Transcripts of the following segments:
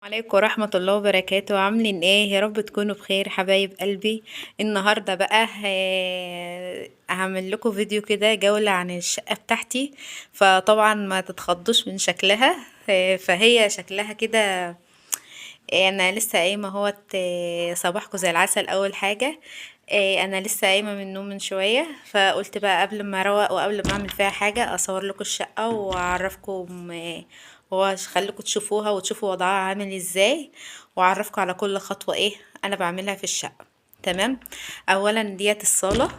عليكم ورحمة الله وبركاته. عاملين ايه؟ يا رب تكونوا بخير حبايب قلبي. النهاردة بقى هعمل لكم فيديو كده جولة عن الشقة بتاعتي. فطبعا ما تتخضوش من شكلها. فهي شكلها كده. انا لسه قايمة اهوت. صباحكم زي العسل. اول حاجة، انا لسه قايمة من النوم من شوية، فقلت بقى قبل ما اروق وقبل ما اعمل فيها حاجة اصور لكم الشقة واعرفكم. خليكم تشوفوها وتشوفوا وضعها عامل ازاي، واعرفكم على كل خطوة ايه انا بعملها في الشقة. تمام. اولا ديت الصالة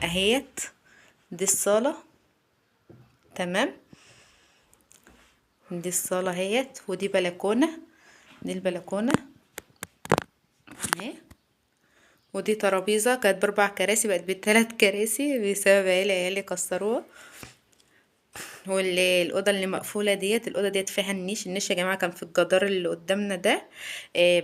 اهيت. دي الصالة. تمام. دي الصالة اهيت، ودي بلكونة. دي البلكونة اهي. ودي ترابيزة كانت باربع كراسي بقت بثلاث كراسي بسبب عيالي كسروها. والأوضة اللي مقفولة ديت، الأوضة ديت فيها النيش يا جماعة كان في الجدار اللي قدامنا ده.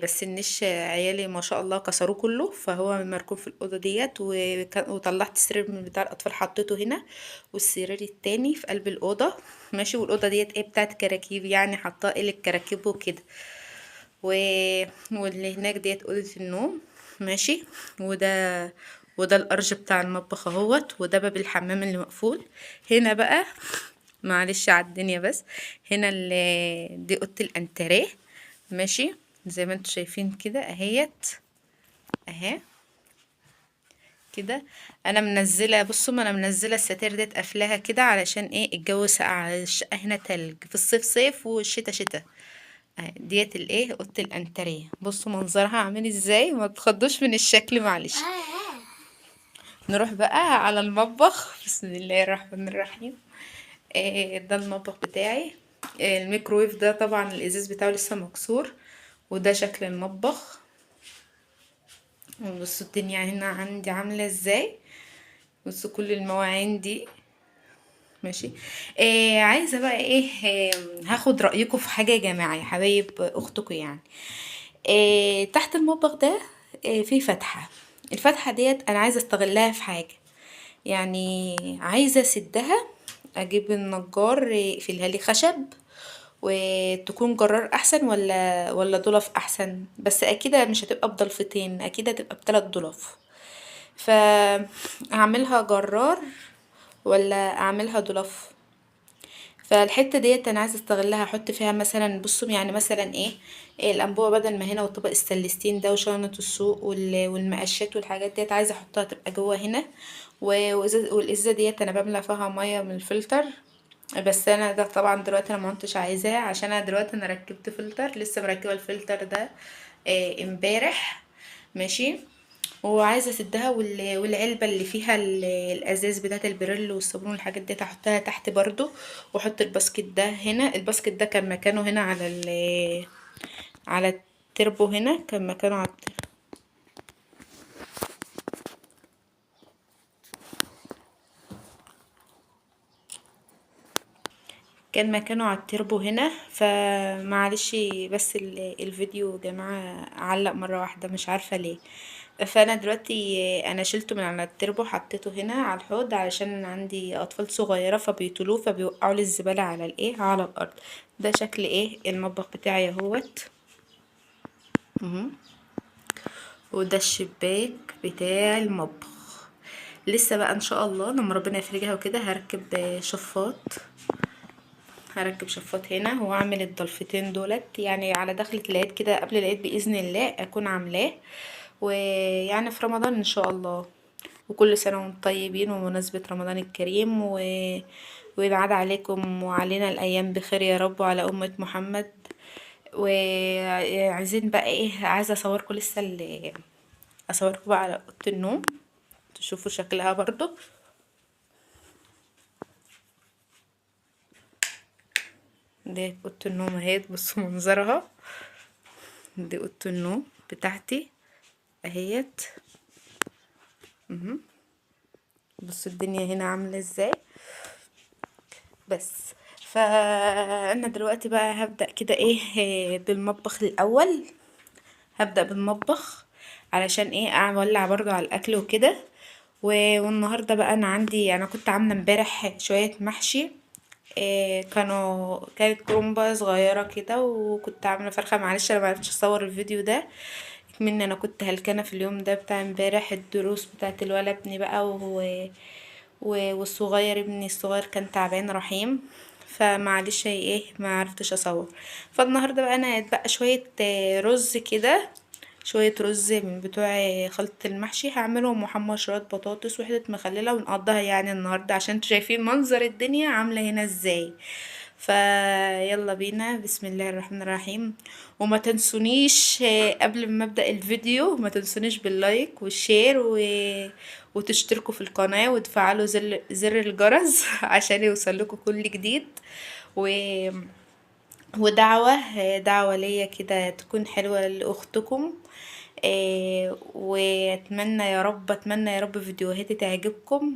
بس النيش عيالي ما شاء الله كسروه كله، فهو مركون في الأوضة ديت. وطلعت السرير من بتاع الأطفال حطيته هنا، والسرير التاني في قلب الأوضة. ماشي. والأوضة ديت ايه بتاعت كراكيب، يعني حطاه إيه للكراكيب وكده. و... واللي هناك ديت أوضة النوم. ماشي. وده الأرج بتاع المطبخ اهوت، وده باب الحمام اللي مقفول. هنا بقى معلش على الدنيا بس. هنا دي اوضه الانتريه. ماشي. زي ما انتوا شايفين كده اهيت. اهي كده. انا منزله، بصوا، ما انا منزله الستاير ديت قافلاها كده علشان ايه؟ الجو ساقع، الشقه هنا تلج، في الصيف صيف والشتا شتا. ديت الايه؟ اوضه الانتريه. بصوا منظرها عامل ازاي، ما تخضوش من الشكل معلش. نروح بقى على المطبخ. بسم الله الرحمن الرحيم. ده المطبخ بتاعي. الميكرويف ده طبعا الازاز بتاعه لسه مكسور. وده شكل المطبخ. بصوا الدنيا هنا عندي عاملة ازاي. بصوا كل المواعين دي. ماشي. عايزة بقى ايه؟ هاخد رأيكم في حاجة يا جماعة يا حبايب اختكم يعني. تحت المطبخ ده في فتحة. الفتحة ديت انا عايزة استغلها في حاجة. يعني عايزة اسدها. اجيب النجار يقفلها لي خشب، وتكون جرار احسن ولا ضلف احسن. بس اكيد مش هتبقى بضلفتين، اكيد هتبقى بثلاث ضلف. فاعملها جرار ولا اعملها ضلف؟ فالحته ديت انا عايزه استغلها، احط فيها مثلا، بصوا يعني مثلا ايه؟ الانبوبه بدل ما هنا، وطبق السلستين ده، وشنطه السوق والمقشات والحاجات ديت، عايزه احطها تبقى جوه هنا. والازازه ديت انا بملى فيها ميه من الفلتر. بس انا ده طبعا دلوقتي انا ما كنتش عايزاه، عشان انا دلوقتي انا ركبت فلتر، لسه مركبه الفلتر ده امبارح. ماشي. وعايزه اسدها، والعلبه اللي فيها الازاز بتاعه البريل والصابون والحاجات دي احطها تحت برضو. واحط الباسكت ده هنا. الباسكت ده كان مكانه هنا على التربو. هنا كان مكانه على التربو هنا. فمعلش بس الفيديو يا جماعة علق مرة واحدة، مش عارفة ليه. فانا دلوقتي انا شلته من على التربو، حطيته هنا على الحوض علشان عندي اطفال صغيرة فبيطلوه، فبيوقعوا لي الزبالة على الايه، على الارض. ده شكل ايه المطبخ بتاعي اهوت. مهم. وده الشباك بتاع المطبخ. لسه بقى ان شاء الله لما ربنا يفرجها وكده هركب شفاط. شفاط هنا، واعمل الضلفتين دولت يعني على دخلة العيد كده، قبل العيد بإذن الله اكون عاملاه. ويعني في رمضان ان شاء الله. وكل سنة وانتم طيبين ومناسبة رمضان الكريم ويبعد عليكم وعلينا الأيام بخير يا رب، وعلى أمة محمد. وعايزين بقى ايه؟ عايزة اصوركم لسه اصوركم بقى على اوضة النوم تشوفوا شكلها برضو. دي اوضة النوم اهي، بصوا منظرها. دي اوضة النوم بتاعتي اهيت. بصوا الدنيا هنا عاملة ازاي. بس فانا دلوقتي بقى هبدأ كده ايه بالمطبخ الاول. هبدأ بالمطبخ علشان ايه؟ اولع برضو على الاكل وكده. والنهارده بقى انا كنت عامله امبارح شويه محشي. كانت كرومبة صغيرة كده، وكنت عاملة فرخة. معلش انا معرفتش اصور الفيديو ده من انا كنت هلكانة في اليوم ده بتاع امبارح، الدروس بتاعت الولد ابني بقى والصغير ابني الصغير كان تعبان رحيم، فمعلش ايه ما عرفتش اصور. فالنهارده بقى انا اتبقى شويه رز كده، شويه رز من بتوع خلطة المحشي هعملهم، محمر شويه بطاطس وحده مخلله ونقضيها يعني النهارده، عشان انتوا شايفين منظر الدنيا عامله هنا ازاي. فيلا بينا، بسم الله الرحمن الرحيم. وما تنسونيش قبل ما ابدأ الفيديو ما تنسونيش باللايك والشير وتشتركوا في القناة وتفعلوا زر الجرس عشان يوصل لكم كل جديد. و... دعوة ليا كده تكون حلوة لأختكم. واتمنى يا رب، اتمنى يا رب فيديوهاتي تعجبكم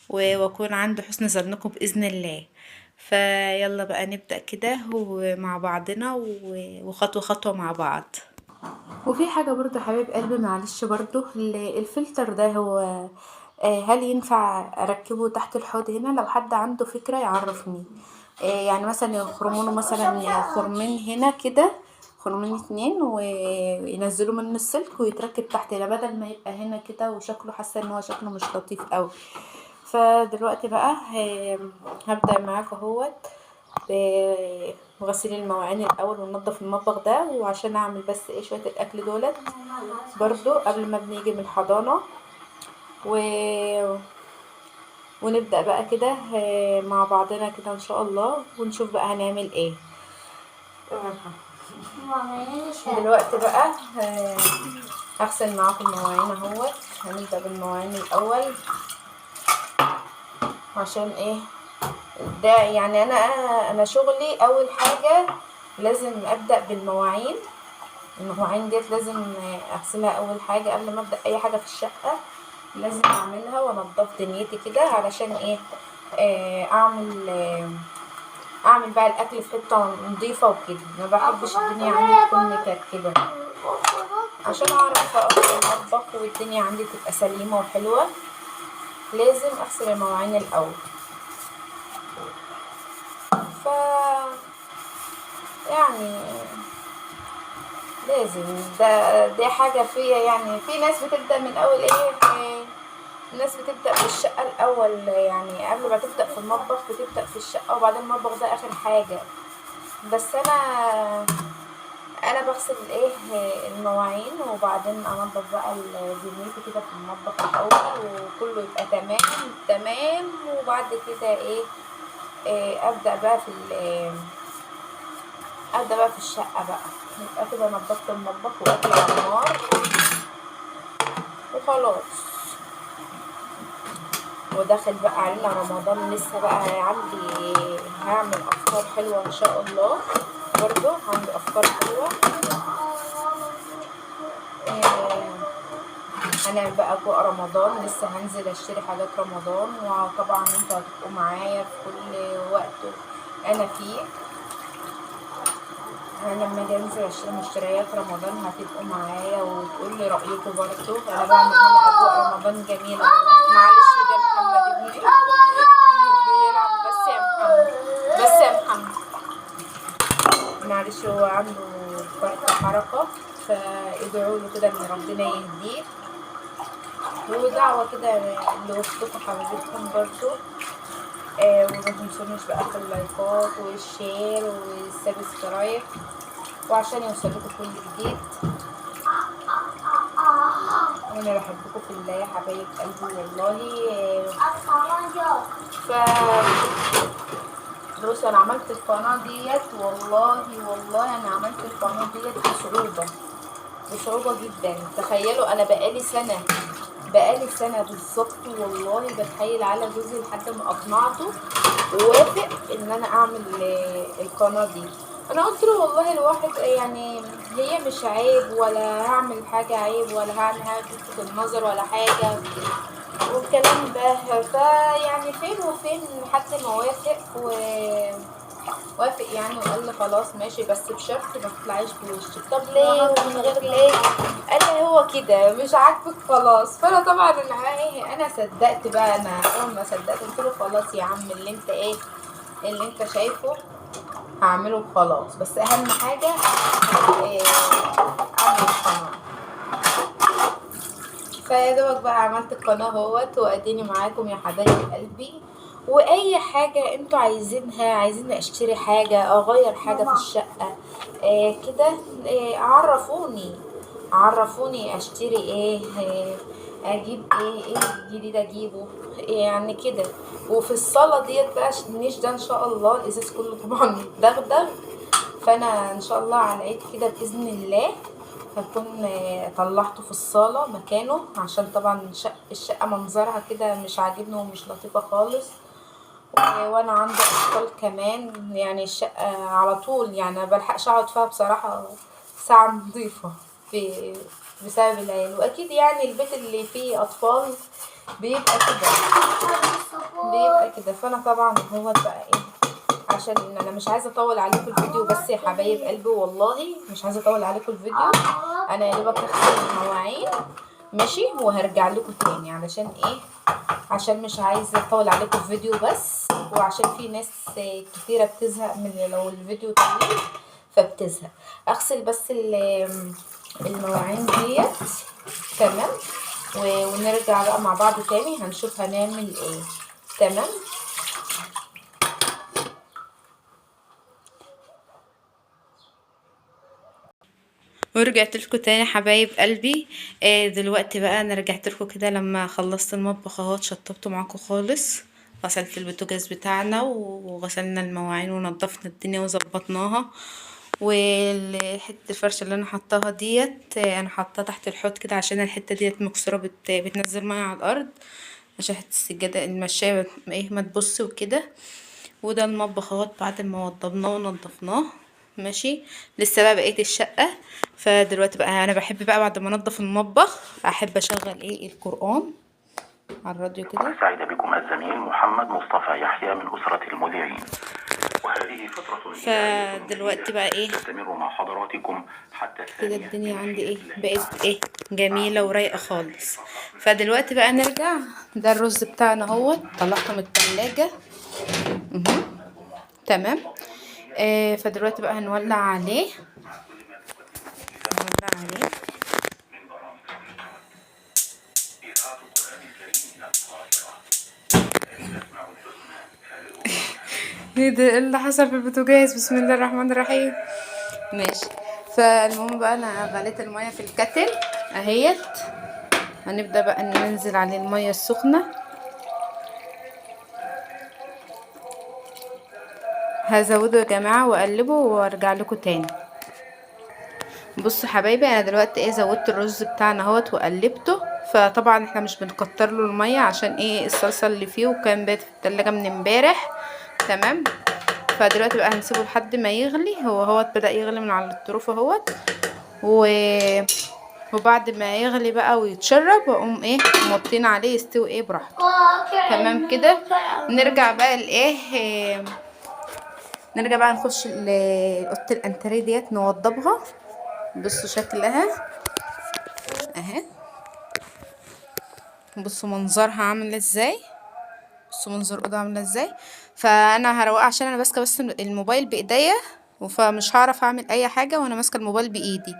واكون عند حسن ظنكم باذن الله. فيلا بقى نبدأ كده مع بعضنا وخطوة خطوة مع بعض. وفي حاجة برضو حبيب قلبي، معلش برضو الفلتر ده هو هل ينفع اركبه تحت الحوض هنا؟ لو حد عنده فكرة يعرفني. يعني مثلا يخرمونه مثلا خرمين هنا كده، خرمين اتنين وينزلوا منه السلك ويتركب تحت هنا، بدل ما يبقى هنا كده وشكله، حاسه ان هو شكله مش لطيف قوي. فدلوقتي بقى هبدأ معاكم اهوت بغسيل المواعين الاول وننضف المطبخ ده، وعشان اعمل بس ايه شويه الاكل دولت برضو قبل ما بنيجي من الحضانه. و... ونبدأ بقى كده مع بعضنا كده ان شاء الله، ونشوف بقى هنعمل ايه. دلوقتي بقى هغسل معاكم المواعين اهوت. هنبدأ بالمواعين الاول عشان ايه ده، يعني انا شغلي اول حاجة لازم ابدأ بالمواعين. المواعين ديت لازم اغسلها اول حاجة قبل ما ابدأ اي حاجة في الشقة، لازم اعملها وانضف دنيتي كده علشان ايه اعمل بقى الاكل في حته نظيفه وكده. ما بحبش الدنيا عندي تكون مكركبه، عشان اعرف اقف المطبخ والدنيا عندي تبقى سليمه وحلوه. لازم اغسل المواعين الاول. ف يعني لازم دي حاجه فيا، يعني في ناس بتبدا من اول الناس بتبدأ في الشقة الأول، يعني قبل ما تبدأ في المطبخ بتبدأ في الشقة وبعدين المطبخ ده آخر حاجة. بس أنا بغسل المواعين وبعدين أنضف بقى دنيتي كده في المطبخ الأول وكله يبقى تمام تمام، وبعد كده أبدأ بقى في الشقة بقى. يبقى كده نضفت المطبخ وأكل على النار وخلاص. وداخل بقى علينا رمضان لسه بقى عندي، هعمل افكار حلوه ان شاء الله. برضو عندي افكار حلوه هنعمل بقى اجواء رمضان. لسه هنزل اشتري حاجات رمضان، وطبعا انتوا هتبقوا معايا في كل وقت انا فيه. انا لما اجي انزل اشتري مشتريات رمضان هتبقوا معايا وتقول لي رايكم. برضو انا بعمل هنا اجواء رمضان جميله. معلش ده محمد ابني بيلعب، بس يا محمد معلش هو عنده فرط حركه، فادعوا له كده ان ربنا يهديه. ودعوه كده لاختكم حبيبتكم برضو. وما تنسونيش بقى في اللايكات والشير والسبسكرايب، وعشان يوصلكوا كل جديد. وانا بحبكم في الله يا حبايب قلبي والله. ف بصوا انا عملت القناه ديت، والله انا عملت القناه ديت بصعوبه جدا. تخيلوا انا بقالي سنه بالظبط والله بتحايل على جوزي لحد ما اقنعته ووافق ان انا اعمل القناه دي. انا قلت له والله الواحد يعني هي مش عيب ولا هعمل حاجه عيب ولا هعمل حاجه تلفت النظر ولا حاجه والكلام ده. فيعني فين وفين لحد ما وافق يعني، وقال لي خلاص ماشي بس بشرط ما تطلعيش بوشك. طب ليه ومن غير ليه؟ قال لي هو كده مش عاجبك خلاص. فانا طبعا انا صدقت بقى. انا اول ما صدقت قلت له خلاص يا عم اللي انت اللي انت شايفه هعمله خلاص، بس اهم حاجة اعمل القناة. فيا دوبك بقى عملت القناة اهوت، واديني معاكم يا حبايب قلبي. واي حاجة انتوا عايزينها، عايزين اشتري حاجة، اغير حاجة في الشقة كده، عرفوني اشتري ايه، اجيب ايه الجديد اجيبه يعني كده. وفي الصالة ديت بقى النيش ده ان شاء الله الازاز كله طبعا متدغدغ، فانا ان شاء الله على العيد كده باذن الله هكون طلعته في الصالة مكانه، عشان طبعا الشقة منظرها كده مش عاجبني ومش لطيفة خالص. وانا عندي اطفال كمان، يعني الشقة على طول يعني مبلحقش اقعد فيها بصراحة ساعة نضيفة في بسبب العيال. واكيد يعني البيت اللي فيه اطفال بيبقى كده. فانا طبعا هو بقى ايه، عشان انا مش عايزه اطول عليكم الفيديو بس يا حبايب قلبي، والله مش عايزه اطول عليكم الفيديو. انا يا دوبك هغسل المواعين ماشي وهرجع لكم تاني، علشان ايه، عشان مش عايزه اطول عليكم الفيديو بس، وعشان في ناس كتيره بتزهق من لو الفيديو طويل فبتزهق. اغسل بس المواعين ديت تمام، ونرجع بقى مع بعض تاني هنشوف هنعمل ايه. تمام. ورجعت لكم تاني حبايب قلبي. دلوقتي بقى انا رجعت لكم كده لما خلصت المطبخ اهوت، شطبته معاكم خالص، غسلت البوتاجاز بتاعنا وغسلنا المواعين ونضفنا الدنيا وظبطناها. وحته الفرشه اللي انا حطاها ديت انا حطاها تحت الحوض كده، عشان الحته ديت مكسوره بتنزل ميه على الارض، عشان حته السجاده المشايه ايه ما تبص وكده. وده المطبخ اهوت بعد ما وضبناه ونضفناه ماشي. لسه بقى بقيه الشقه. فدلوقتي بقى انا بحب بقى بعد ما انضف المطبخ احب اشغل ايه القران على الراديو كده. سعد بكم الزميل محمد مصطفى يحيى من أسرة المذيعين، وهذه فترة فدلوقتي بقى ايه تستمر مع حضراتكم حتى كده الدنيا عندي ايه بقت ايه جميله ورايقه خالص. فدلوقتي بقى نرجع. ده الرز بتاعنا اهوت طلعته من التلاجة. تمام. فدلوقتي بقى هنولع عليه. ايه ده اللي حصل في البوتاجاز؟ بسم الله الرحمن الرحيم. ماشي. فالمهم بقى انا غليت الميه في الكتل اهيت، هنبدا بقى ننزل عليه الميه السخنه. هزوده يا جماعه واقلبه وارجع لكم تاني. بصوا حبايبي انا دلوقتي ايه زودت الرز بتاعنا اهوت وقلبته. فطبعا احنا مش بنكتر له الميه عشان ايه الصلصه اللي فيه وكان بات في التلاجة من امبارح. تمام. فدلوقتي بقى هنسيبه لحد ما يغلي. هو بدأ يغلي من على الطروف اهوت وبعد ما يغلي بقى ويتشرب واقوم ايه موطين عليه يستوي ايه براحته. تمام كده. نرجع بقى نرجع بقى نخش اوضه الانتريه ديت نوضبها. بصوا شكلها اهي، بصوا منظرها عامل ازاي، بصوا منظر الاوضه عامله ازاي. فانا هروق عشان انا ماسكه بس الموبايل بايديا، فمش هعرف اعمل اي حاجه وانا ماسكه الموبايل بايدي.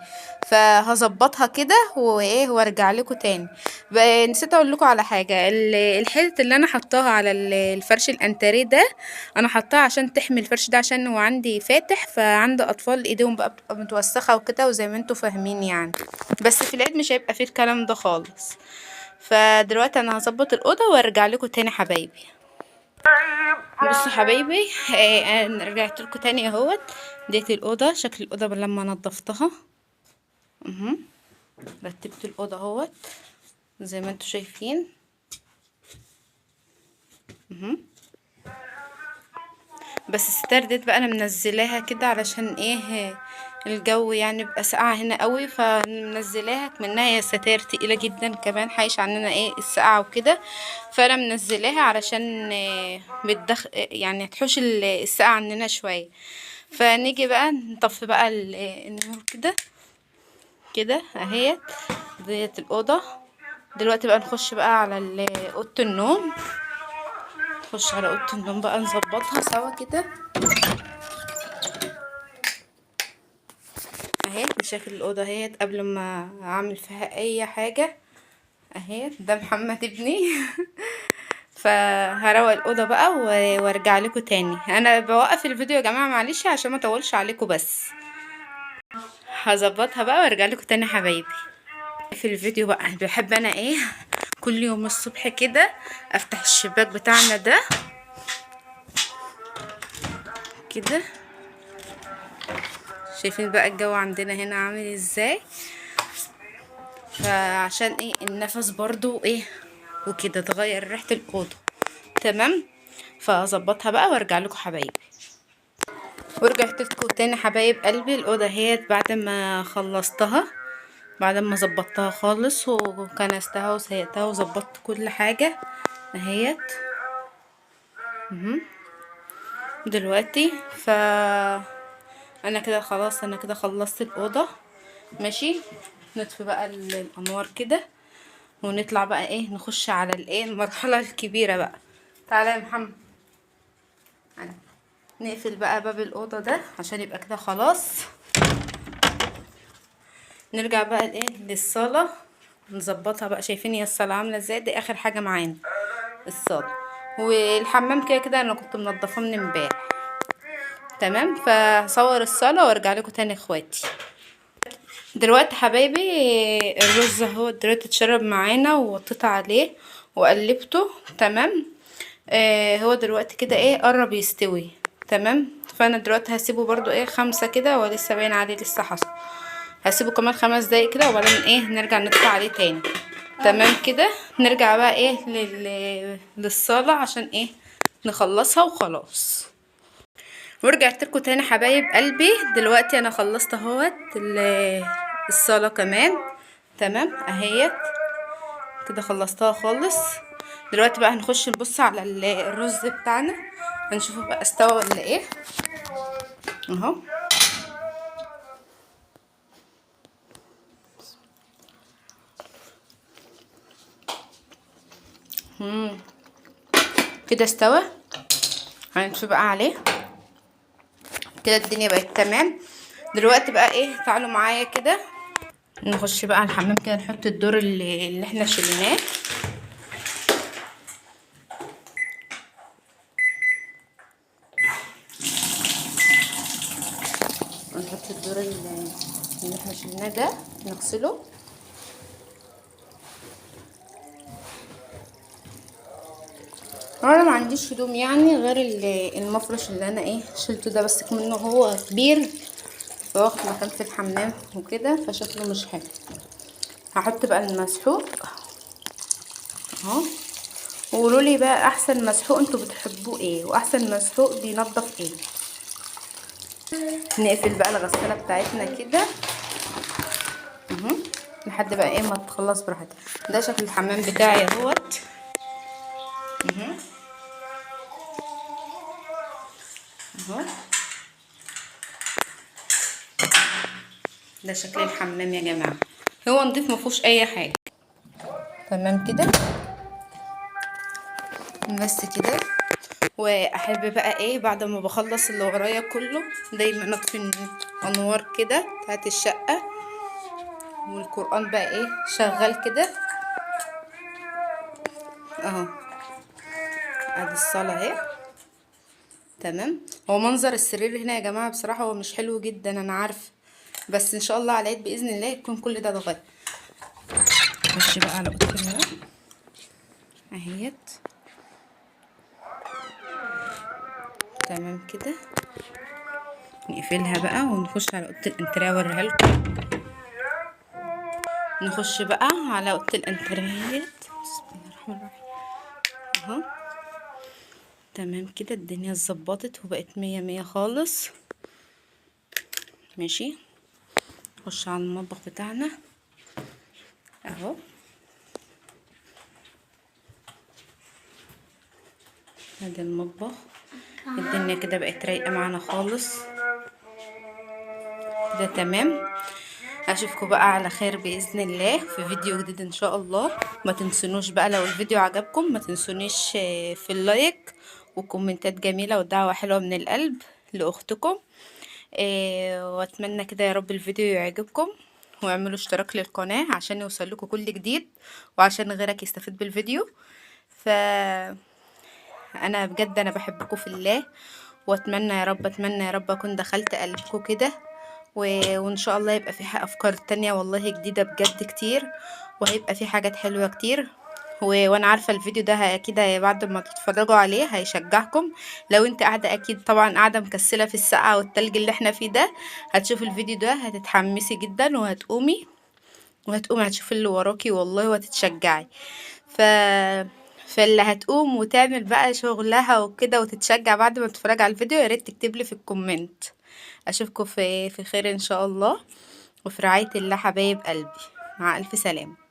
فهظبطها كده وايه وارجع لكم تاني. نسيت اقول لكم على حاجه. الحته اللي انا حطاها على الفرش الانتريه ده انا حطاها عشان تحمي الفرش ده، عشان هو عندي فاتح، فعندي اطفال ايديهم بقى بتبقى متوسخه وكده وزي ما انتوا فاهمين يعني. بس في العيد مش هيبقى فيه الكلام ده خالص. فدلوقتي انا هظبط الاوضه وارجع لكم تاني حبايبي. بصوا حبايبي انا رجعت لكم تاني اهوت. ديت الاوضه، شكل الاوضه لما نضفتها رتبت الاوضه اهوت زي ما انتوا شايفين. بس الستار ديت بقى انا منزلاها كده علشان ايه الجو يعني بقى ساقعه هنا قوي، فمنزلاها منها هي ستاير تقيله جدا كمان حايش عننا ايه السقعه وكده. فانا منزلاها علشان يعني تحوش السقعه عننا شويه. فنيجي بقى نطفي بقى النور كده كده اهيت. ديت الاوضه. دلوقتي بقى نخش بقى على اوضه النوم. نخش على اوضه النوم بقى نظبطها سوا كده اهي بشكل الاوضه اهيت قبل ما اعمل فيها اي حاجه اهي. ده محمد ابني فهروق الاوضه بقى وارجع لكم تاني. انا بوقف الفيديو يا جماعه معلش عشان ما اطولش عليكم، بس هظبطها بقى وارجع لكم تاني يا حبايبي. في الفيديو بقى بحب انا ايه كل يوم الصبح كده افتح الشباك بتاعنا ده كده. شايفين بقى الجو عندنا هنا عامل ازاي؟ فعشان ايه النفس برضو ايه وكده تغير ريحة الأوضة. تمام، فاظبطها بقى وارجع لكم حبايبي. ورجعت لكم تاني حبايب قلبي. الأوضة اهيت بعد ما خلصتها، بعد ما ظبطتها خالص وكنستها وسيقتها وظبطت كل حاجة اهيت. دلوقتي انا كده خلاص، انا كده خلصت الأوضة. ماشي، نطفي بقى الانوار كده ونطلع بقى ايه نخش على الايه المرحله الكبيره بقى. تعالى يا محمد، تعالى. نقفل بقى باب الاوضه ده عشان يبقى كده خلاص. نرجع بقى الايه للصاله نظبطها بقى. شايفين هي الصاله عامله ازاي؟ دي اخر حاجه معانا الصاله، والحمام كده كده انا كنت منضفاه من امبارح. تمام، فهصور الصاله وارجع لكم تاني اخواتي. دلوقتي حبايبي الرز اهو دلوقتي اتشرب معانا ووطيت عليه وقلبته. تمام، هو دلوقتي كده ايه قرب يستوي. تمام، فانا دلوقتي هسيبه برضو ايه 5 كده، هو لسه باين عليه لسه حصل. هسيبه كمان 5 دقايق كده وبعدين ايه نرجع نطفي عليه تاني. تمام كده، نرجع بقى ايه للصالة عشان ايه نخلصها وخلاص. ورجعت لكم تاني حبايب قلبي. دلوقتي انا خلصت اهوت الصاله كمان. تمام اهيت كده خلصتها خالص. دلوقتي بقى هنخش نبص على الرز بتاعنا هنشوفه بقى استوى ولا ايه اهو. كده استوى. هنطفي بقى عليه كده الدنيا بقت تمام. دلوقتي بقى ايه تعالوا معايا كده نخش بقى على الحمام كده نحط الدور اللي احنا شلناه. نحط الدور اللي احنا شلناه ده نغسله. انا ما عنديش هدوم يعني غير المفرش اللي انا ايه شلته ده، بس كمان هو كبير فواخد مكان في الحمام وكده فشكله مش حلو. هحط بقى المسحوق اهو، وقولوا لي بقى احسن مسحوق انتوا بتحبوه ايه واحسن مسحوق بينضف ايه. نقفل بقى الغساله بتاعتنا كده اهو لحد بقى ايه ما تخلص براحتها. ده شكل الحمام بتاعي اهوت اهو. ده شكل الحمام يا جماعه، هو نضيف مفيهوش اي حاجه. تمام كده بس كده. واحب بقى ايه بعد ما بخلص اللي ورايا كله دايما اطفي الانوار كده بتاعت الشقه والقران بقى ايه شغال كده اهو. ادي الصلاه اهي. تمام، هو منظر السرير هنا يا جماعه بصراحه هو مش حلو جدا انا عارفه، بس ان شاء الله على العيد باذن الله يكون كل ده اتغير. نخش بقى على اوضه النوم اهيت. تمام كده نقفلها بقى ونخش على اوضه الانتريه اوريها لكم. نخش بقى على اوضه الانتريه. بسم الله الرحمن الرحيم اهو. تمام كده الدنيا اتظبطت وبقت 100 100 خالص. ماشي، نخش على المطبخ بتاعنا اهو. ادي المطبخ الدنيا كده بقت رايقه معانا خالص. ده تمام. اشوفكم بقى على خير باذن الله في فيديو جديد ان شاء الله. ما تنسونوش بقى لو الفيديو عجبكم ما تنسونيش في اللايك وكومنتات جميله ودعوه حلوه من القلب لاختكم. واتمنى كده يا رب الفيديو يعجبكم، واعملوا اشتراك للقناه عشان يوصلكوا كل جديد وعشان غيرك يستفيد بالفيديو. ف انا بجد انا بحبكم في الله، واتمنى يا رب اتمنى يا رب اكون دخلت قلبكم كده، وان شاء الله يبقى في افكار تانية والله جديدة بجد كتير، وهيبقى في حاجات حلوة كتير. وانا عارفة الفيديو ده اكيد بعد ما تتفرجوا عليه هيشجعكم. لو انت قاعدة اكيد طبعا قاعدة مكسلة في السقعة والتلج اللي احنا فيه ده، هتشوف الفيديو ده هتتحمسي جدا وهتقومي هتشوفي اللي وراكي والله وهتتشجعي. ف فاللي هتقوم وتعمل بقى شغلها وكده وتتشجع بعد ما تتفرج على الفيديو، يا ريت تكتب لي في الكومنت. اشوفكم في خير ان شاء الله، وفي رعاية الله حبايب قلبي. مع الف سلامة.